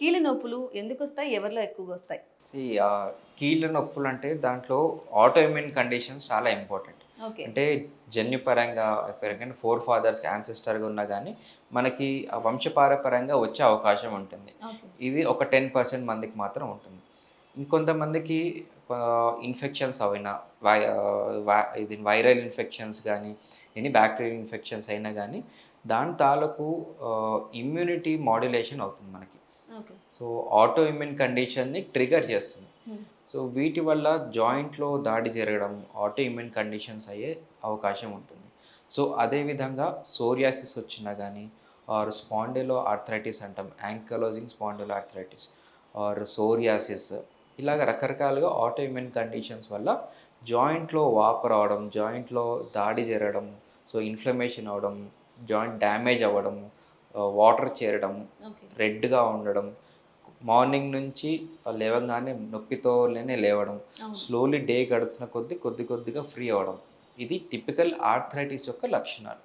కీళ్ళ నొప్పులు ఎందుకొస్తాయి? ఎవరిలో ఎక్కువగొస్తాయి? ఈ కీళ్ళ నొప్పులంటే దాంట్లో ఆటో ఇమ్యూన్ కండిషన్స్ చాలా ఇంపార్టెంట్. ఓకే. అంటే జన్యుపరంగా ఎవరికైనా ఫోర్ ఫాదర్స్‌కి యాన్సెస్టర్‌గా ఉన్నా గానీ, మనకి వంశపారపర్యంగా వచ్చే అవకాశం ఉంటుంది. ఓకే. ఇది ఒక 10% మందికి మాత్రం ఉంటుంది. ఇంకొంతమందికి ఇన్ఫెక్షన్స్ అయినా వై ఆహ్, వ ఇది వైరల్ ఇన్ఫెక్షన్స్ గానీ, ఎనీ బ్యాక్టీరియల్ ఇన్ఫెక్షన్స్ అయినా గానీ, దాని తాలూకు ఇమ్యూనిటీ మాడ్యులేషన్ అవుతుంది మనకి. ఓకే. సో, ఆటో ఇమ్యూన్ కండిషన్‌ని ట్రిగ్గర్ చేస్తుంది. హ్మ్. సో, వీటి వల్ల జాయింట్‌లో దాడి జరగడం, ఆటో ఇమ్యూన్ కండిషన్స్ అయ్యే అవకాశం ఉంటుంది. సో, అదే విధంగా సోరియాసిస్ వచ్చినా గానీ, ఆర్ స్పాండిలో ఆర్థరైటిస్ అంటాం. యాంకలోజింగ్ స్పాండిలో ఆర్థరైటిస్ ఆర్ సోరియాసిస్ ఇలాగ రకరకాలుగా ఆటో ఇమ్యూన్ కండిషన్స్ వల్ల జాయింట్‌లో వాపు రావడం, జాయింట్‌లో దాడి జరగడం, సో, ఇన్‌ఫ్లమేషన్ అవ్వడం, జాయింట్ డ్యామేజ్ అవ్వడం, వాటర్ చేరడం, ఓకే. రెడ్‌గా ఉండడం, మార్నింగ్ నుంచి లేవంగానే నొప్పితోనే లేవడం. అవును. స్లోలీ డే గడుస్తున్న కొద్దీ కొద్దిగా ఫ్రీ అవ్వడం. ఇది టిపికల్ ఆర్థరైటిస్ యొక్క లక్షణాలు.